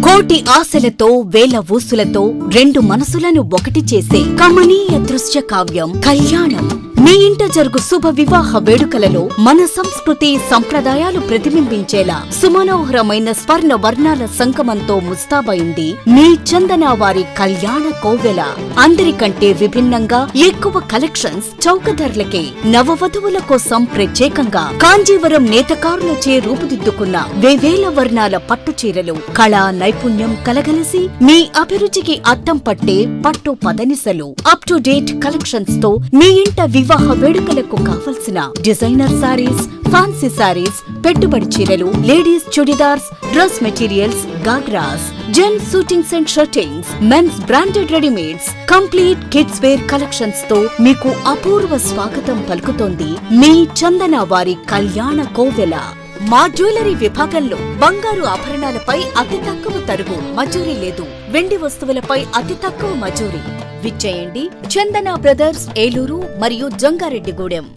కోటి ఆశలతో వేల ఊసులతో రెండు మనసులను ఒకటి చేసే కమనీయ దృశ్య కావ్యం కళ్యాణం. మీ ఇంట జరుగు శుభ వివాహ వేడుకలలో మన సంస్కృతి సంప్రదాయాలు ప్రతిబింబించేలా సుమనోహరమైన స్వర్ణ వర్ణాల సంగమంతో ముస్తాబైంది మీ చందన వారి కళ్యాణ కోవెల. అందరికంటే విభిన్నంగా ఎక్కువ కలెక్షన్స్ చౌక ధరలకే నవవధువుల కోసం ప్రత్యేకంగా కాంజీవరం నేతకారులచే రూపుదిద్దుకున్న వేవేల వర్ణాల పట్టు చీరలు కళా నైపుణ్యం కలగలిసి మీ అభిరుచికి అద్దం పట్టే పట్టు పదనిసలు అప్ టు డేట్ కలెక్షన్స్ తో మీ ఇంట వివాహ వేడుకలకు కావలసిన డిజైనర్ సారీస్, ఫ్యాన్సీ సారీస్, పెట్టుబడి చీరలు, ladies chudidars, dress materials, ghagras, gents suitings and shirtings, men's branded readymades, complete kids wear collections తో మీకు అపూర్వ స్వాగతం పలుకుతోంది మీ చందన వారి కళ్యాణ కోవెల. మా జ్యువెలరీ విభాగంలో బంగారు ఆభరణాలపై అతి తక్కువ తరుగు మజూరీ లేదు. వెండి వస్తువులపై అతి తక్కువ మజూరీ. విచ్చేయండి చందన బ్రదర్స్, ఏలూరు మరియు జంగారెడ్డిగూడెం.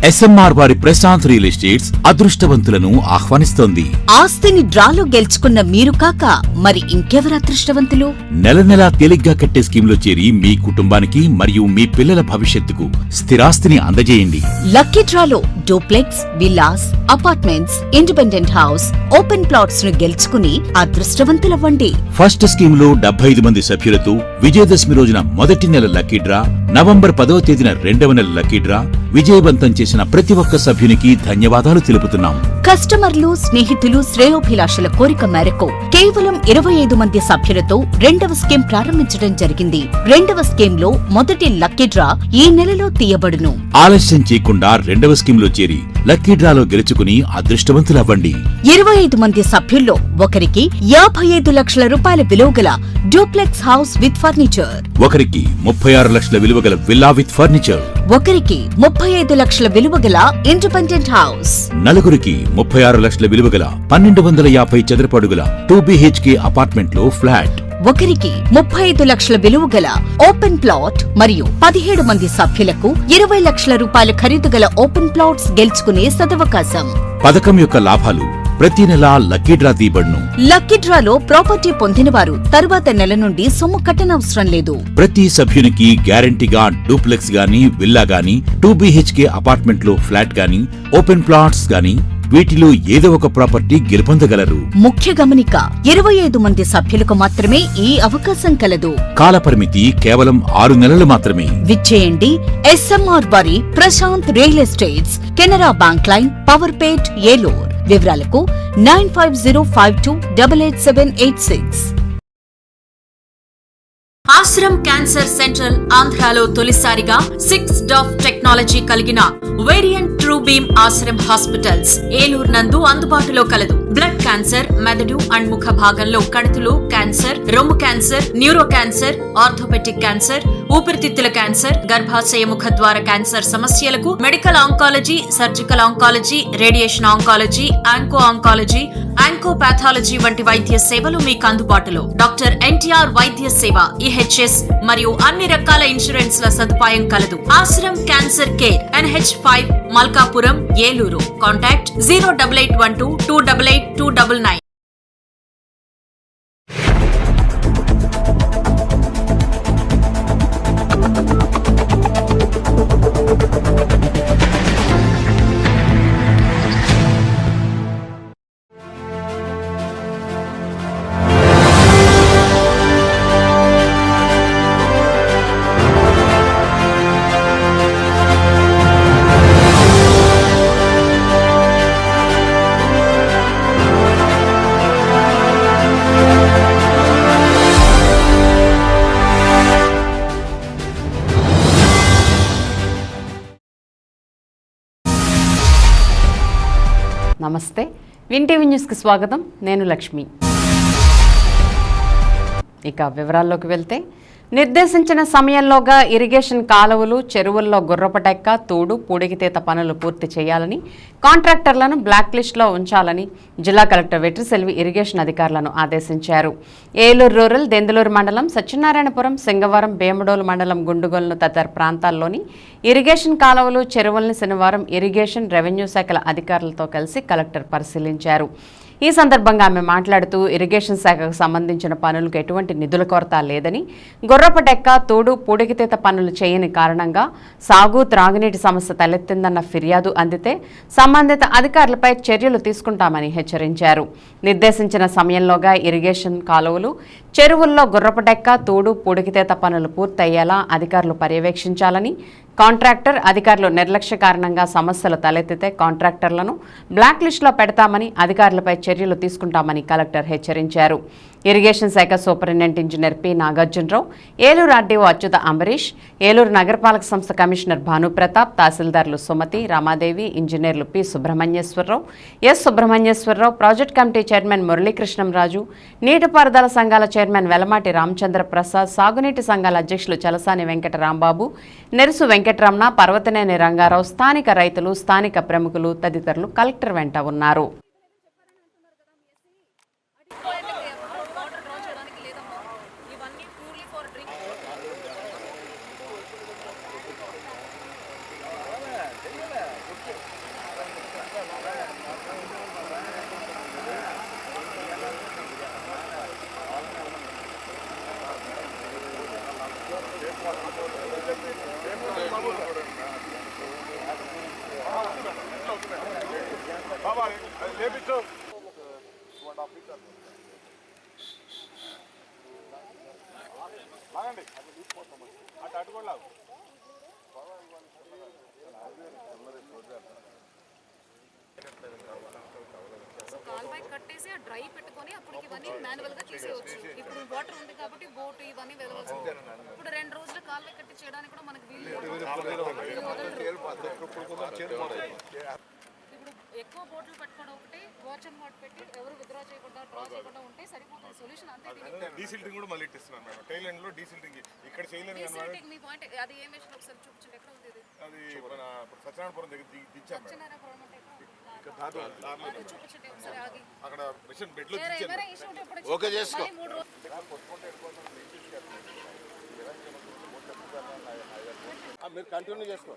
ఎస్ఎంఆర్ వారి ప్రశాంత్ రియల్ ఎస్టేట్స్ అదృష్టవంతులను ఆహ్వానిస్తోంది. ఆస్తిని డ్రాలో గెలుచుకున్న మీరు కాక మరి ఇంకెవరు అదృష్టవంతులు? నెల నెలా తేలిగ్గా కట్టే స్కీమ్లో చేరి మీ కుటుంబానికి మరియు మీ పిల్లల భవిష్యత్తుకు స్థిరాస్తిని అందజేయండి. లక్కీ డ్రాలో duplex, villas, apartments, independent house, open plots ను గెలుచుకుని అదృష్టవంతులవ్వండి. ఫస్ట్ స్కీమ్ లో 75 మంది సభ్యులతో విజయదశమి రోజున మొదటి నెల లక్కీ డ్రా, నవంబర్ 10వ తేదీన రెండవ నెల లక్కీ డ్రా విజయవంతం చేసిన ప్రతి ఒక్క సభ్యునికి ధన్యవాదాలు తెలుపుతున్నాం. కస్టమర్లు, స్నేహితులు, శ్రేయోభిలాషుల కోరిక మేరకు కేవలం 25 మంది సభ్యులతో రెండవ స్కీమ్ ప్రారంభించడం జరిగింది. రెండవ స్కీమ్ లో మొదటి లక్కీ డ్రా ఈ నెలలో తీయబడును. ఆలస్యం చేయకుండా రెండవ స్కీమ్ లో చేరి లక్కీ డ్రాలో గెలుచుకుని అదృష్టవంతులవ్వండి. 25 మంది సభ్యుల్లో ఒకరికి 55 లక్షల రూపాయల విలువగల డూప్లెక్స్ హౌస్ విత్ ఫర్నిచర్, ఒకరికి 36 లక్షల విలువగల విల్లా విత్ ఫర్నిచర్, ఒకరికి 35 లక్షల విలువగల ఇండిపెండెంట్ హౌస్, నలుగురికి 36 లక్షల విలువగల 1250 చదరపు అడుగుల 2BHK అపార్ట్మెంట్ లో ఫ్లాట్, ఒకరికి 35 లక్షల విలువగల ఓపెన్ ప్లాట్ మరియు 17 మంది సభ్యులకు 20 లక్షల రూపాయల ఖరీదుగల ఓపెన్ ప్లాట్స్ గెలుచుకునే సదవకాశం. పథకం యొక్క లాభాలు ప్రతి నెల లక్కీ డ్రా తీయబడును. లక్కీ డ్రాలో ప్రాపర్టీ పొందినవారు తరువాత నెల నుండి సొమ్ము కట్టనవసరం లేదు. ప్రతి సభ్యునికి గ్యారంటీగా డూప్లెక్స్ గానీ, విల్లా గానీ, 2BHK అపార్ట్మెంట్ లో ఫ్లాట్ గానీ, ఓపెన్ ప్లాట్స్ గానీ వీటిలో ఏదో ఒక ప్రాపర్టీ గెలుపొందగలరు. ముఖ్య గమనిక, 25 మంది సభ్యులకు మాత్రమే ఈ అవకాశం కలదు. కాలపరిమితి కేవలం 6 నెలలు మాత్రమే. విచ్చేయండి ఎస్ఎంఆర్ వారి Prashant real estates, Canara bank line, Powerpet, Eluru. వివరాలకు 9505288786. ఆశ్రమ్ క్యాన్సర్ సెంట్రల్ ఆంధ్రాలో తొలిసారిగా 6 డాఫ్ టెక్నాలజీ కలిగిన variant true beam Ashram hospitals Eluru నందు అందుబాటులో కలదు. బ్లడ్ క్యాన్సర్, మెదడు అండ్ ముఖ భాగంలో కణుతులు క్యాన్సర్, రొమ్ము cancer, neuro cancer, orthopaedic cancer, ఊపిరితిత్తుల క్యాన్సర్, గర్భాశయ ముఖ ద్వార క్యాన్సర్ సమస్యలకు medical oncology, surgical oncology, radiation oncology, onco oncology, oncopathology వంటి వైద్య సేవలు మీకు అందుబాటులో. డాక్టర్ ఎన్టీఆర్ వైద్య సేవ, EHS మరియు అన్ని రకాల ఇన్సూరెన్స్ ల సదుపాయం కలదు. Ashram cancer care, NH5, Malkapuram, Eluru. Contact 08812 288 299. నమస్తే, విన్ టీవీ న్యూస్కి స్వాగతం. నేను లక్ష్మి. ఇక వివరాల్లోకి వెళ్తే, నిర్దేశించిన సమయంలోగా ఇరిగేషన్ కాలువలు, చెరువుల్లో గుర్రపటెక్క, తూడు, పూడికితీత పనులు పూర్తి చేయాలని, కాంట్రాక్టర్లను బ్లాక్ లిస్టులో ఉంచాలని జిల్లా కలెక్టర్ వెట్రిసెల్వి ఇరిగేషన్ అధికారులను ఆదేశించారు. ఏలూరు రూరల్, దెందులూరు మండలం, సత్యనారాయణపురం, సింగవరం, భీమడోలు మండలం, గుండుగోలను తదితర ప్రాంతాల్లోని ఇరిగేషన్ కాలువలు, చెరువులను శనివారం ఇరిగేషన్, రెవెన్యూ శాఖల అధికారులతో కలిసి కలెక్టర్ పరిశీలించారు. ఈ సందర్భంగా ఆమె మాట్లాడుతూ ఇరిగేషన్ శాఖకు సంబంధించిన పనులకు ఎటువంటి నిధుల కొరత లేదని, గుర్రపటెక్క, తూడు, పూడికితీత పనులు చేయని కారణంగా సాగు, త్రాగునీటి సమస్య తలెత్తిందన్న ఫిర్యాదు అందితే సంబంధిత అధికారులపై చర్యలు తీసుకుంటామని హెచ్చరించారు. నిర్దేశించిన సమయంలోగా ఇరిగేషన్ కాలువలు, చెరువుల్లో గుర్రపటెక్క, తూడు, పూడికితీత పనులు పూర్తయ్యేలా అధికారులు పర్యవేక్షించాలని, కాంట్రాక్టర్ అధికారులు నిర్లక్ష్య కారణంగా సమస్యలు తలెత్తితే కాంట్రాక్టర్లను బ్లాక్ లిస్టులో పెడతామని, అధికారులపై చర్యలు తీసుకుంటామని కలెక్టర్ హెచ్చరించారు. ఇరిగేషన్ శాఖ superintendent engineer P. Nagarjunarao, Eluru RDO Achyuta Ambarish, Eluru నగరపాలక సంస్థ కమిషనర్ భానుప్రతాప్, తహసీల్దార్లు సుమతి, రామాదేవి, ఇంజనీర్లు P. Subrahmanyeswararao, S. Subrahmanyeswararao, project committee chairman Muralikrishnamraju, నీటిపారుదల సంఘాల చైర్మన్ వెలమాటి రామచంద్ర ప్రసాద్, సాగునీటి సంఘాల అధ్యక్షులు చలసాని వెంకట రాంబాబు, నెరుసు వెంకటరమణ, పర్వతనేని రంగారావు, స్థానిక రైతులు, స్థానిక ప్రముఖులు తదితరులు కలెక్టర్ వెంట ఉన్నారు. కాల్బాయ్ కట్టేసి ఆ డ్రై పెట్టుకొని అప్పుడు ఇవన్నీ మాన్యువల్ గా చేసేయచ్చు. ఇప్పుడు వాటర్ ఉంది కాబట్టి బోట్ ఇవన్నీ వెళ్ళవచ్చు. ఇప్పుడు 2 రోజులు కాల్బాయ్ కట్టి చేయడానికి కూడా మనకు వీలు లేదు. ఇప్పుడు ఎక్కువ బోట్లు పెట్టుకోవడం ఒకటి, వాచ్ అండ్ వాట్ పెట్టి ఎవరు విత్డ్రా చేయకుండా డ్రా చేయకుండా ఉంటే సరిపోతుంది. సొల్యూషన్ అంతే. డీసిల్టింగ్ కూడా మళ్ళీ ఇస్తున్నాను మేడం. టైల్ ఎండ్ లో డీసిల్టింగ్ ఇక్కడ చేయలేను. డీసిల్టింగ్ మీ పాయింట్ అది ఏం వేసిన ఒకసారి చూపించండి. ఎక్కడ ఉంది ఇది? అది మన సత్యనారాయణపురం దగ్గర దించాం మేడం. చూపించండి ఒకసారి ఆగి. అక్కడ మిషన్ బెడ్ లో ఓకే చేసుకో. మీరు కంటిన్యూ చేసుకో.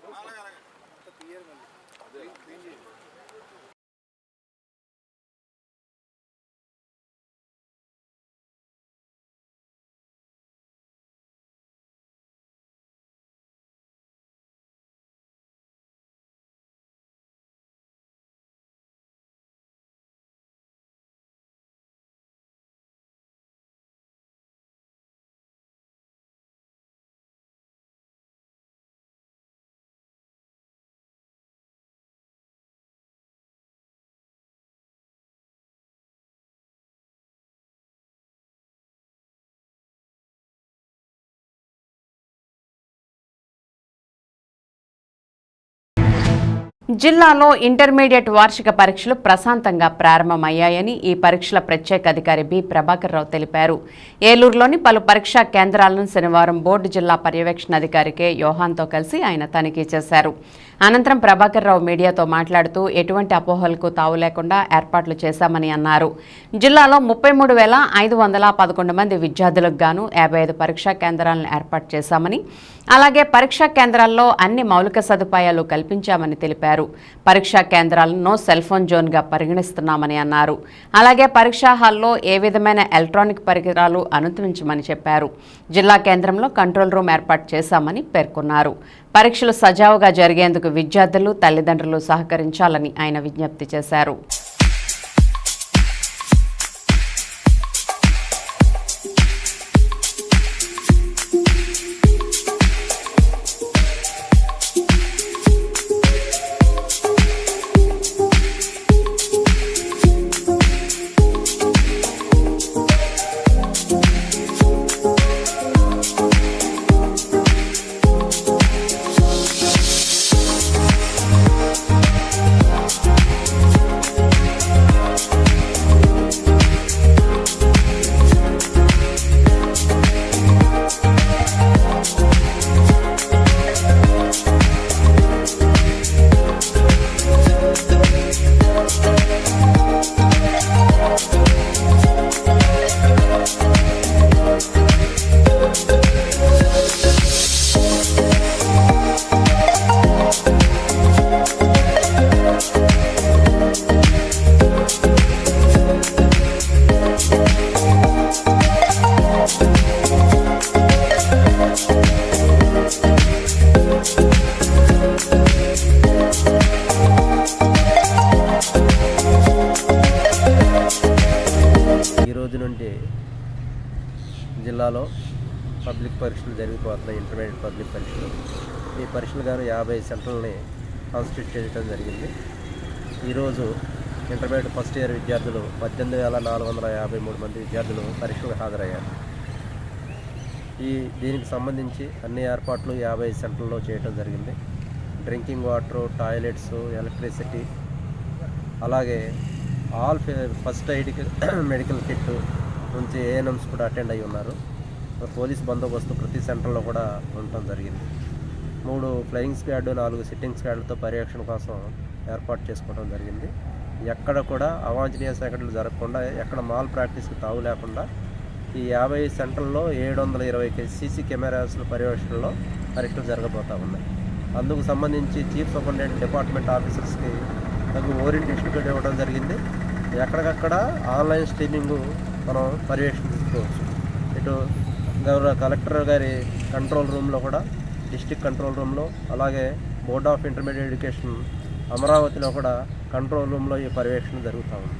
జిల్లాలో ఇంటర్మీడియట్ వార్షిక పరీక్షలు ప్రశాంతంగా ప్రారంభమయ్యాయని ఈ పరీక్షల ప్రత్యేక అధికారి బి. ప్రభాకర్ రావు తెలిపారు. ఏలూరులోని పలు పరీక్షా కేంద్రాలను శనివారం బోర్డు జిల్లా పర్యవేక్షణాధికారి కె. యోహాన్తో కలిసి ఆయన తనిఖీ చేశారు. అనంతరం ప్రభాకర్ రావు మీడియాతో మాట్లాడుతూ ఎటువంటి అపోహలకు తావు లేకుండా ఏర్పాట్లు చేశామని అన్నారు. జిల్లాలో 33,511 మంది విద్యార్థులకు గాను 55 పరీక్షా కేంద్రాలను ఏర్పాటు చేశామని, అలాగే పరీక్షా కేంద్రాల్లో అన్ని మౌలిక సదుపాయాలు కల్పించామని తెలిపారు. పరీక్షా కేంద్రాలను నో సెల్ ఫోన్ జోన్గా పరిగణిస్తున్నామని అన్నారు. అలాగే పరీక్షా హాల్లో ఏ విధమైన ఎలక్ట్రానిక్ పరికరాలు అనుమతించమని చెప్పారు. జిల్లా కేంద్రంలో కంట్రోల్ రూమ్ ఏర్పాటు చేశామని పేర్కొన్నారు. పరీక్షలు సజావుగా జరిగేందుకు విద్యార్థులు, తల్లిదండ్రులు సహకరించాలని ఆయన విజ్ఞప్తి చేశారు. జిల్లాలో పబ్లిక్ పరీక్షలు జరిగిపోతున్నాయి, ఇంటర్మీడియట్ పబ్లిక్ పరీక్షలు. ఈ పరీక్షలు గాను 50 సెంటర్లని కాన్స్టిట్యూట్ చేయడం జరిగింది. ఈరోజు ఇంటర్మీడియట్ ఫస్ట్ ఇయర్ విద్యార్థులు 18,453 మంది విద్యార్థులు పరీక్షలకు హాజరయ్యారు. దీనికి సంబంధించి అన్ని ఏర్పాట్లు 50 సెంటర్లలో చేయడం జరిగింది. డ్రింకింగ్ వాటరు, టాయిలెట్స్, ఎలక్ట్రిసిటీ, అలాగే all first aid medical kit నుంచి ఏఎన్ఎంస్ కూడా అటెండ్ అయి ఉన్నారు. పోలీస్ బందోబస్తు ప్రతి సెంటర్లో కూడా ఉండటం జరిగింది. 3 ఫ్లయింగ్ స్క్వాడ్, 4 సిట్టింగ్ స్క్వాడ్లతో పర్యవేక్షణ కోసం ఏర్పాటు చేసుకోవడం జరిగింది. ఎక్కడ కూడా అవాంఛనీయ సంఘటనలు జరగకుండా, ఎక్కడ మాల్ ప్రాక్టీస్కి తావు లేకుండా ఈ 50 సెంటర్లలో 720 సీసీ కెమెరాస్ల పర్యవేక్షణలో పరీక్షలు జరగబోతూ ఉన్నాయి. అందుకు సంబంధించి చీఫ్ సూపరింటెండెంట్ డిపార్ట్మెంట్ ఆఫీసర్స్కి తగు ఓరియంటేషన్ కూడా ఇవ్వడం జరిగింది. ఎక్కడికక్కడ ఆన్లైన్ స్ట్రీమింగ్ మనం పర్యవేక్షించుకోవచ్చు. ఇటు గౌరవ కలెక్టర్ గారి కంట్రోల్ రూమ్లో కూడా, డిస్ట్రిక్ట్ కంట్రోల్ రూమ్లో, అలాగే బోర్డ్ ఆఫ్ ఇంటర్మీడియట్ ఎడ్యుకేషన్ అమరావతిలో కూడా కంట్రోల్ రూమ్లో ఈ పర్యవేక్షణ జరుగుతూ ఉంది.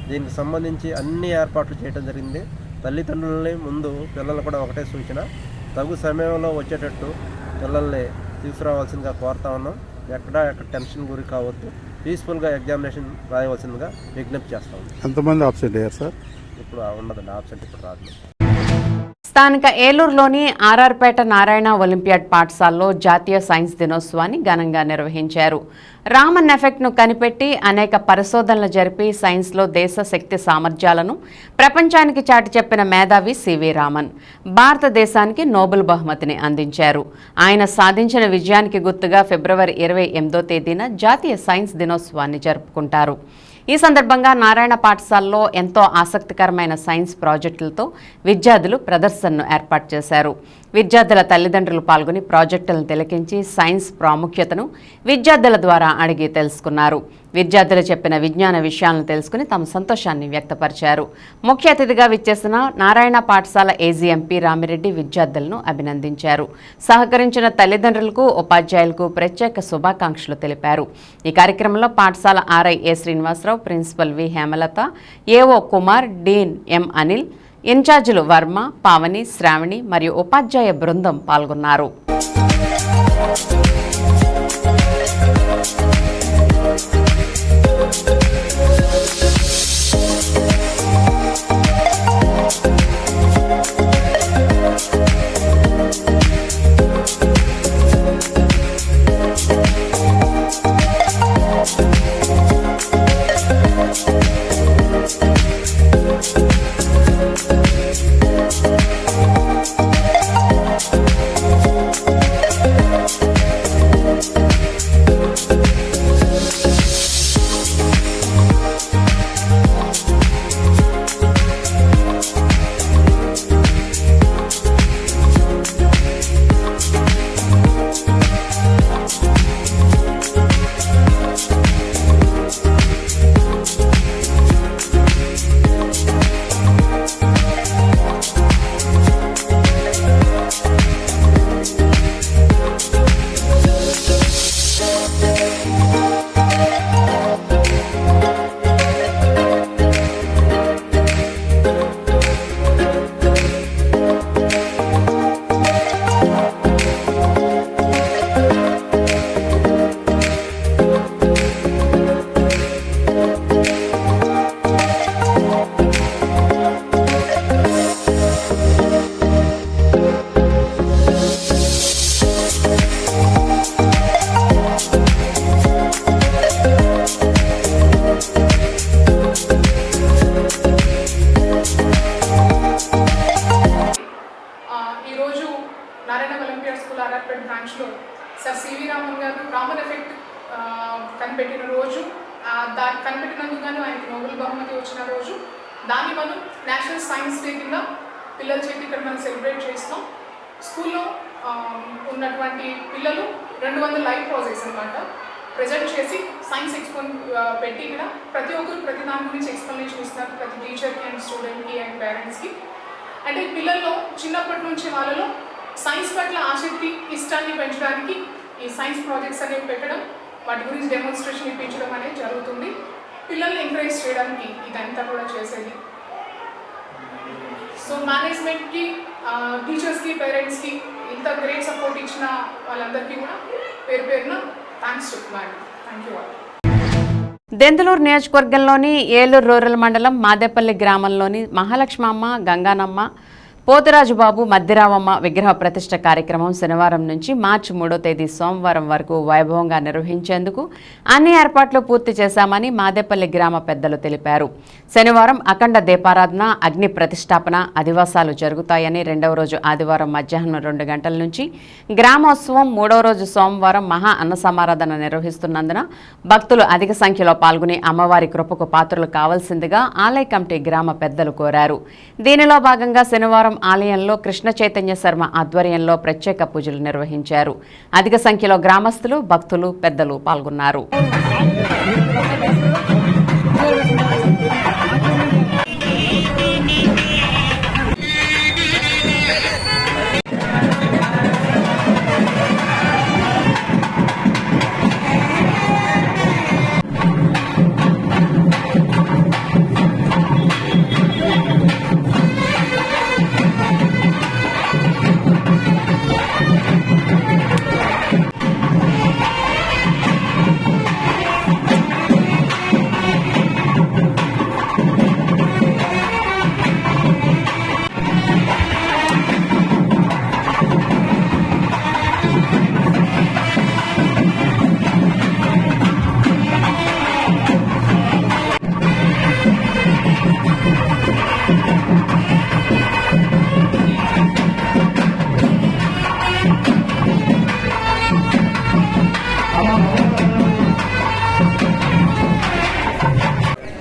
దీనికి సంబంధించి అన్ని ఏర్పాట్లు చేయడం జరిగింది. తల్లిదండ్రులని ముందు పిల్లలు కూడా ఒకటే సూచన, తగు సమయంలో వచ్చేటట్టు పిల్లల్ని తీసుకురావాల్సిందిగా కోరుతా ఉన్నాం. ఎక్కడ టెన్షన్ గురి కావద్దు, పీస్ఫుల్గా ఎగ్జామినేషన్ రాయవలసిందిగా విజ్ఞప్తి చేస్తాం. ఎంతమంది ఆబ్సెంట్ అయ్యారు సార్? ఇప్పుడు ఉండదండి, ఆబ్సెంట్ ఇప్పుడు రాదు. స్థానిక ఏలూరులోని ఆర్ఆర్పేట నారాయణ ఒలింపియాడ్ పాఠశాలలో జాతీయ సైన్స్ దినోత్సవాన్ని ఘనంగా నిర్వహించారు. రామన్ ఎఫెక్ట్ను కనిపెట్టి అనేక పరిశోధనలు జరిపి సైన్స్లో దేశ శక్తి సామర్థ్యాలను ప్రపంచానికి చాటి చెప్పిన మేధావి సివి రామన్ భారతదేశానికి నోబెల్ బహుమతిని అందించారు. ఆయన సాధించిన విజయానికి గుర్తుగా ఫిబ్రవరి 28వ తేదీన జాతీయ సైన్స్ దినోత్సవాన్ని జరుపుకుంటారు. ఈ సందర్భంగా నారాయణ పాఠశాలలో ఎంతో ఆసక్తికరమైన సైన్స్ ప్రాజెక్టులతో విద్యార్థులు ప్రదర్శనను ఏర్పాటు చేశారు. విద్యార్థుల తల్లిదండ్రులు పాల్గొని ప్రాజెక్టులను తిలకించి సైన్స్ ప్రాముఖ్యతను విద్యార్థుల ద్వారా అడిగి తెలుసుకున్నారు. విద్యార్థులు చెప్పిన విజ్ఞాన విషయాలను తెలుసుకుని తమ సంతోషాన్ని వ్యక్తపరిచారు. ముఖ్య అతిథిగా విచ్చేసిన నారాయణ పాఠశాల ఏజీఎంపీ రామిరెడ్డి విద్యార్థులను అభినందించారు. సహకరించిన తల్లిదండ్రులకు, ఉపాధ్యాయులకు ప్రత్యేక శుభాకాంక్షలు తెలిపారు. ఈ కార్యక్రమంలో పాఠశాల RI A Srinivasarao, principal V Hemalatha, AO Kumar, dean M Anil, ఇన్ఛార్జీలు వర్మ, పావని, శ్రావణి మరియు ఉపాధ్యాయ బృందం పాల్గొన్నారు. సార్ సివి రామన్ గారు రామన్ ఎఫెక్ట్ కనిపెట్టిన రోజు, దాన్ని కనిపెట్టినందుకు గాను ఆయనకి నోబెల్ బహుమతి వచ్చిన రోజు, దాన్ని మనం నేషనల్ సైన్స్ డే కింద పిల్లల చేతి ఇక్కడ మనం సెలబ్రేట్ చేస్తాం. స్కూల్లో ఉన్నటువంటి పిల్లలు 200 లైవ్ ప్రాజెక్ట్స్ అనమాట ప్రజెంట్ చేసి సైన్స్ పెట్టి ఇక్కడ ప్రతి ఒక్కరు ప్రతి దాని గురించి ఎక్స్ప్లెనేషన్ ఇస్తున్నారు, ప్రతి టీచర్కి అండ్ స్టూడెంట్కి అండ్ పేరెంట్స్కి. అంటే పిల్లల్లో చిన్నప్పటి నుంచి వాళ్ళలో సైన్స్ పట్ల ఆసక్తి, ఇష్టాన్ని పెంచడానికి ఈ సైన్స్ ప్రాజెక్ట్స్ అనేవి పెట్టడం, వాటి గురించి డెమోన్స్ట్రేషన్ ఇప్పించడం అనేది జరుగుతుంది. పిల్లల్ని ఎంకరేజ్ చేయడానికి ఇదంతా కూడా చేసేది. సో మేనేజ్మెంట్కి టీచర్స్కి, పేరెంట్స్కి ఇంత గ్రేట్ సపోర్ట్ ఇచ్చిన వాళ్ళందరికీ కూడా పేరు పేరున థ్యాంక్స్ చెప్తున్నాను. Thank you all. దెందులూరు నియోజకవర్గంలోని ఏలూరు రూరల్ మండలం మాదేపల్లి గ్రామంలోని మహాలక్ష్మమ్మ, గంగానమ్మ, పోతురాజుబాబు, మద్దిరావమ్మ విగ్రహ ప్రతిష్ఠ కార్యక్రమం శనివారం నుంచి మార్చి 3వ తేదీ సోమవారం వరకు వైభవంగా నిర్వహించేందుకు అన్ని ఏర్పాట్లు పూర్తి చేశామని మాదేపల్లి గ్రామ పెద్దలు తెలిపారు. శనివారం అఖండ దీపారాధన, అగ్ని ప్రతిష్టాపన, అధివాసాలు జరుగుతాయని 2వ రోజు ఆదివారం మధ్యాహ్నం 2 గంటల నుంచి గ్రామోత్సవం, 3వ రోజు సోమవారం మహా అన్న సమారాధన నిర్వహిస్తున్నందున భక్తులు అధిక సంఖ్యలో పాల్గొని అమ్మవారి కృపకు పాత్రలు కావాల్సిందిగా ఆలయ కమిటీ గ్రామ పెద్దలు కోరారు. దీనిలో భాగంగా శనివారం ఆలయంలో కృష్ణ చైతన్య శర్మ ఆధ్వర్యంలో ప్రత్యేక పూజలు నిర్వహించారు. అధిక సంఖ్యలో గ్రామస్తులు, భక్తులు, పెద్దలు పాల్గొన్నారు.